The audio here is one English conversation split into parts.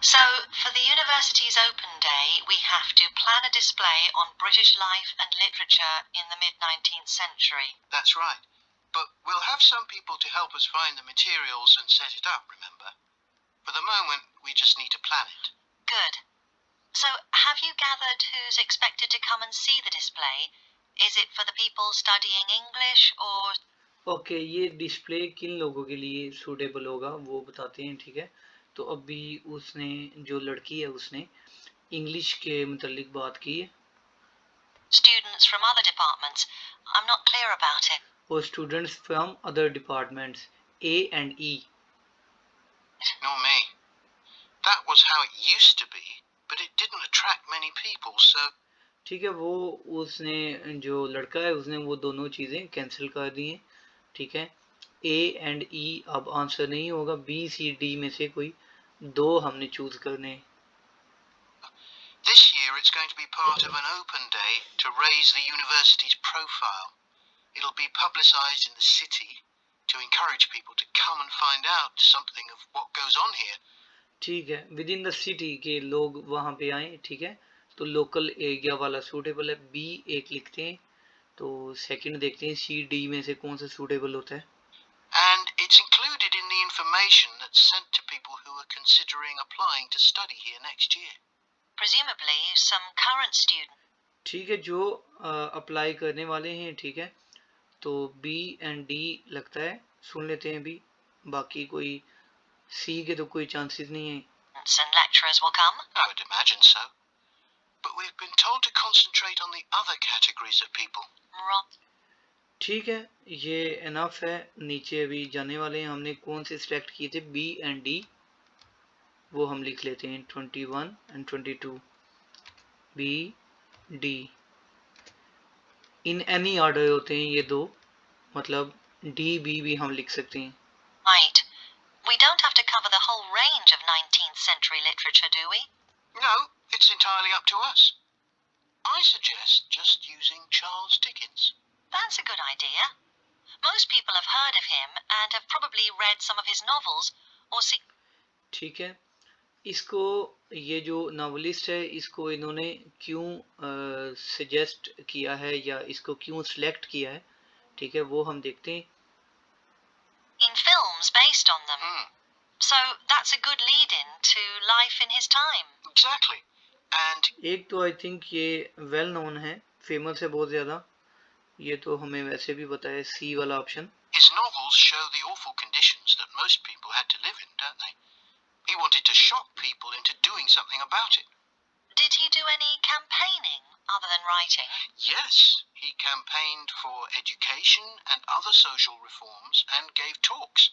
So, for the university's open day, we have to plan a display on British life and literature in the mid-19th century. That's right. But we'll have some people to help us find the materials and set it up, remember? For the moment, we just need to plan it. Good. So, have you gathered who's expected to come and see the display? Is it for the people studying English or... okay ये display किन लोगों के लिए suitable होगा वो बताते हैं, ठीक है। तो अभी उसने जो लड़की है उसने इंग्लिश के मुतालिक बात की है। Students from other departments. I'm not clear about it. और students from other departments, A and E. Nor me. That was how it used to be, but it didn't attract many people, so... ठीक है, वो उसने जो लड़का है उसने वो दोनों चीज़ें कैंसिल कर दी हैं, ठीक है। ए एंड ई अब आंसर नहीं होगा, बी सी डी में से कोई दो हमने चूज करने हैं। This year it's going to be part of an open day to raise the university's profile. It'll be publicized in the city to encourage people to come and find out something of what goes on here. ठीक है, with in the city के लोग वहाँ पे आए, ठीक है। तो लोकल एरिया वाला सूटेबल है, बी एक लिखते हैं। तो सेकंड देखते हैं सी डी में से कौन सा सूटेबल होता है। And it's included in the information that's sent to people who are considering applying to study here next year. Presumably some current students. ठीक है, जो अप्लाई करने वाले हैं, ठीक है। तो बी एंड डी लगता है, सुन लेते हैं भी। बाकी कोई सी के तो कोई चांसेस नहीं है। And lecturers will come? I would imagine so. But we've been told to concentrate on the other categories of people. ठीक है, ये इनफ है। नीचे अभी जाने वाले हैं, हमने कौन से सिलेक्ट किए थे, बी एंड डी, वो हम लिख लेते हैं 21 and 22, B D in any order होते हैं ये दो, मतलब डी बी भी हम लिख सकते हैं। Right. We don't have to cover the whole range of 19th century literature, do we? No, it's entirely up to us. I suggest just using Charles Dickens. That's a good idea. Most people have heard of him and have probably read some of his novels or seen. ठीक है, इसको ये जो novelist है इसको इन्होंने क्यों suggest किया है या इसको क्यों सिलेक्ट किया है, ठीक है, वो हम देखते हैं। In films based on them. So that's a good lead-in to life in his time. Exactly. And एक तो आई थिंक ये वेल नोन है, फेमस है बहुत ज़्यादा, ये तो हमें वैसे भी पता है, सी वाला option. his novels show the awful conditions that most people had to live in, don't they? He wanted to shock people into doing something about it. Did he do any campaigning other than writing? Yes, he campaigned for education and other social reforms and gave talks.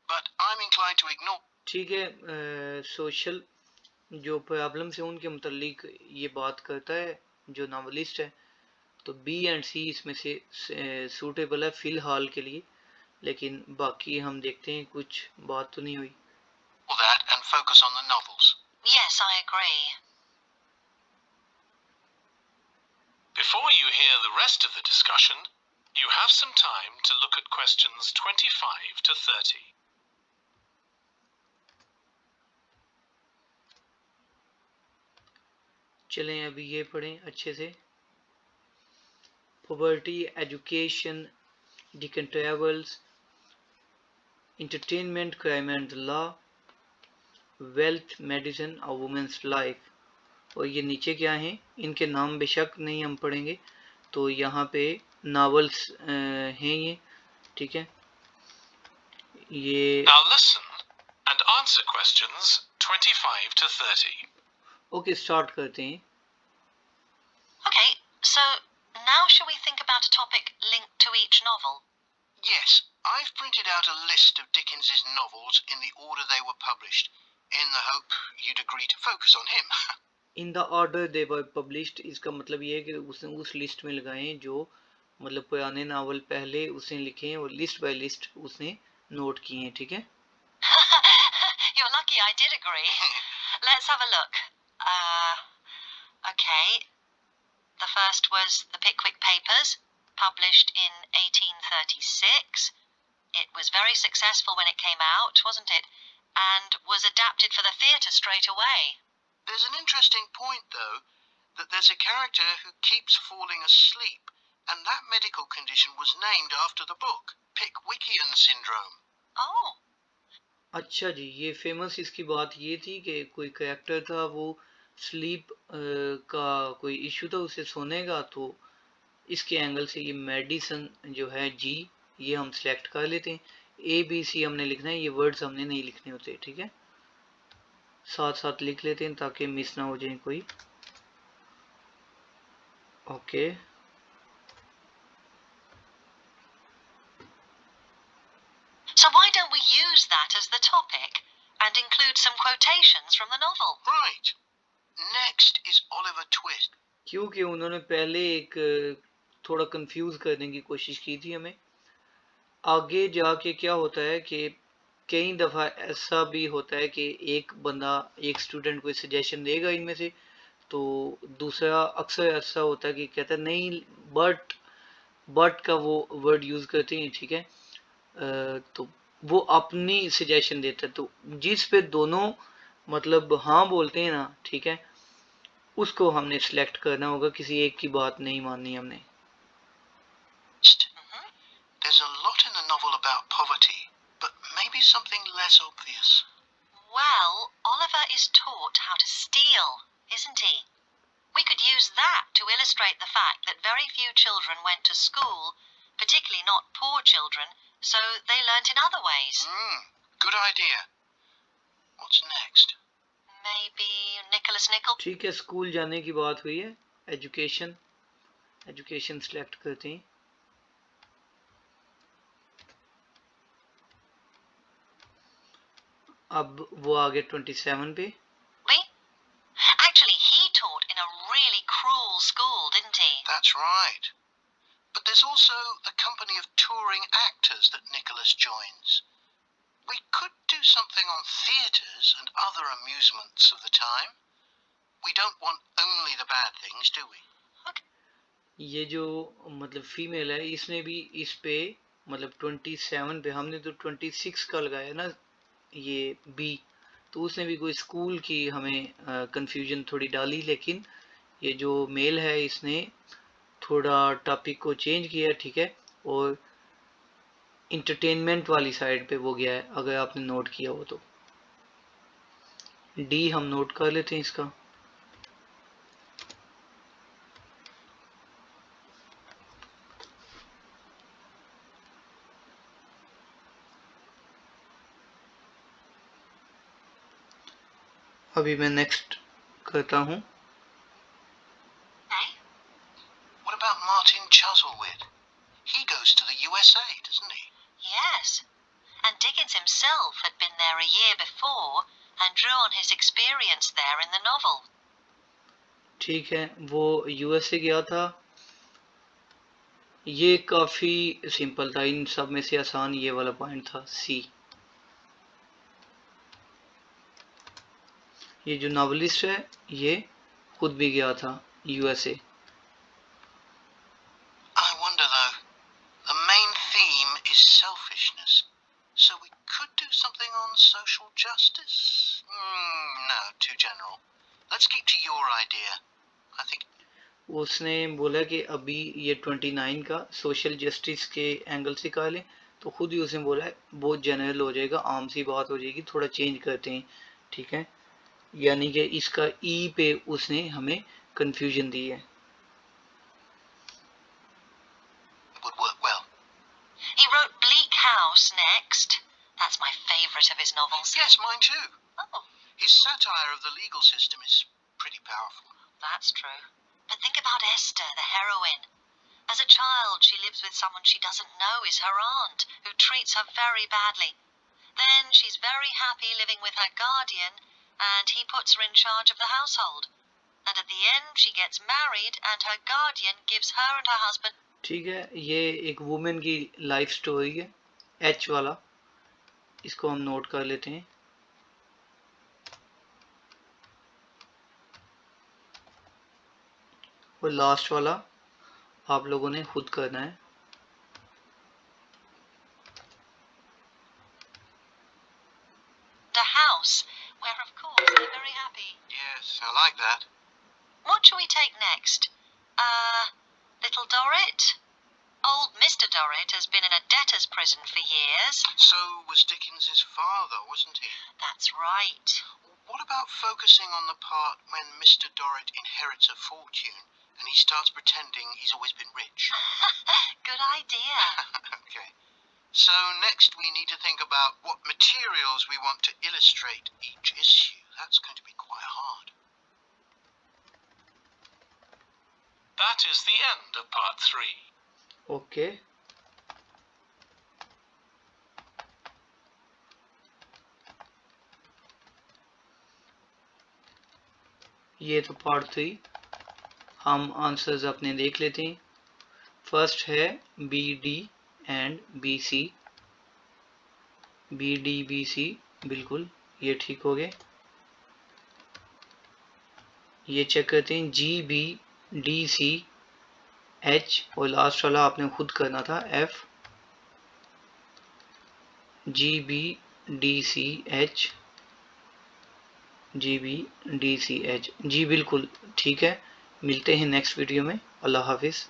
But I'm inclined to ignore. ठीक है, social जो problems है उनके मुतालिक ये बात करता है जो नॉवलिस्ट है। तो बी एंड सी इसमें से सूटेबल है फिलहाल के लिए, लेकिन बाकी हम देखते हैं, कुछ बात तो नहीं हुई। That and focus on the novels. Yes, I agree. Before you hear the rest of the discussion, you have some time to look at questions 25 to 30. चलें अभी ये पढ़ें अच्छे से। Poverty, education, deacon travels, entertainment, crime and law, wealth, medicine और women's life। और ये नीचे क्या हैं, इनके नाम बेशक नहीं हम पढ़ेंगे, तो यहाँ पे नावल्स हैं ये, ठीक है। ये Now listen and answer questions 25 to 30. Okay, start करते हैं। Okay, so now shall we think about a topic linked to each novel? Yes, I've printed out a list of Dickens's novels in the order they were published, in the hope you'd agree to focus on him. In the order they were published, इसका मतलब ये है कि उसने उस list में लगाए जो मतलब पुराने नावल पहले उसने लिखे हैं और लिस्ट बाय लिस्ट उसने नोट किए हैं, ठीक है। You're lucky I did agree. Let's have a look. Okay. The first was The Pickwick Papers, published in 1836. It was very successful when it came out, wasn't it? And was adapted for the theatre straight away. There's an interesting point, though, that there's a character who keeps falling asleep, and that medical condition was named after the book, Pickwickian syndrome. Oh. अच्छा जी, ये famous इसकी बात ये थी कि कोई character था, वो स्लीप का कोई इशू था, उसे सोने का, तो इसके एंगल से ये मेडिसन जो है जी, ये हम सिलेक्ट कर लेते हैं। ए बी सी हमने लिखना है, ये वर्ड्स हमने नहीं लिखने होते, ठीक है, साथ साथ लिख लेते हैं ताकि मिस ना हो जाए कोई। Okay, So why don't we use that as the topic and include some quotations from the novel? Right. Next is Oliver Twist. क्योंकि उन्होंने पहले एक थोड़ा कंफ्यूज करने की कोशिश की थी हमें। आगे जाके क्या होता है कि कई दफ़ा ऐसा भी होता है कि एक बंदा, एक स्टूडेंट कोई सजेशन देगा इनमें से, तो दूसरा अक्सर ऐसा होता है कि कहता है नहीं, बट का वो वर्ड यूज़ करते हैं, ठीक है, तो वो अपनी सजेशन देता है, तो जिस पे दोनों मतलब हाँ बोलते हैं ना, ठीक है, उसको हमने सिलेक्ट करना होगा, किसी एक की बात नहीं माननी हमने। There's a lot in the novel about poverty, but maybe something less obvious. Well, Oliver is taught how to steal, isn't he? We could use that to illustrate the fact that very few children went to school, particularly not poor children, so they learnt in other ways. Good idea. What's next? Maybe Nicholas Nickleby. ठीक है, school जाने की बात हुई है, education select करते हैं। अब वो आ गए 27 पे। Actually, he taught in a really cruel school, didn't he? That's right. But there's also the company of touring actors that Nicholas joins. We could do something on theatres and other amusements of the time. We don't want only the bad things, do we? ये जो मतलब female है, इसने भी इस पे मतलब 27 पे, हमने तो 26 का लगाया ना ये बी, तो उसने भी कोई स्कूल की हमें कंफ्यूजन थोड़ी डाली, लेकिन ये जो मेल है इसने थोड़ा टॉपिक को चेंज किया, ठीक है, और इंटरटेनमेंट वाली साइड पे वो गया है, अगर आपने नोट किया हो तो। डी हम नोट कर लेते हैं इसका। अभी मैं नेक्स्ट करता हूँ। What about Martin Chuzzlewit? He goes to the USA, doesn't he? Yes. And Dickens himself had been there a year before and drew on his experience there in the novel. ठीक है, वो USA गया था। ये काफी simple था, इन सब में से आसान ये वाला पॉइंट था, सी। ये जो नॉवलिस्ट है ये खुद भी गया था USA. I wonder though, the main theme is selfishness, so we could do something on social justice. No, too general. Let's keep to your idea. I think उसने बोला कि अभी ये 29 का सोशल जस्टिस के एंगल से कहा लें, तो खुद ही उसने बोला है बहुत जनरल हो जाएगा, आम सी बात हो जाएगी, थोड़ा चेंज करते हैं, ठीक है, यानी कि इसका ई पे उसने हमें कंफ्यूजन दी है। would work well. He wrote Bleak House next. That's my favourite of his novels. Yes, mine too. Oh, His satire of the legal system is pretty powerful. that's true. But think about Esther, the heroine. As a child, she lives with someone she doesn't know is her aunt, who treats her very badly. Then she's very happy living with her guardian, and he puts her in charge of the household. And at the end, she gets married, and her guardian gives her and her husband. ठीक है, ये एक women की life story है, H वाला, इसको हम note कर लेते हैं। और लास्ट वाला आप लोगों ने खुद करना है। The house where of course they're very happy. Yes, I like that. What shall we take next? Little Dorrit? Old Mr. Dorrit has been in a debtor's prison for years. So was Dickens's father, wasn't he? That's right. What about focusing on the part when Mr. Dorrit inherits a fortune and he starts pretending he's always been rich? Good idea. Okay. So next we need to think about what materials we want to illustrate each issue. That's going to be quite hard. That is the end of part 3. Okay ये तो part 3। हम answers अपने देख लेते हैं। First है B D and B C. B D B C बिल्कुल ये ठीक हो गए। ये चेक करते हैं G B D C H और लास्ट वाला आपने खुद करना था F G B D C H G B D C H G बिल्कुल ठीक है। मिलते हैं नेक्स्ट वीडियो में। अल्लाह हाफिज़।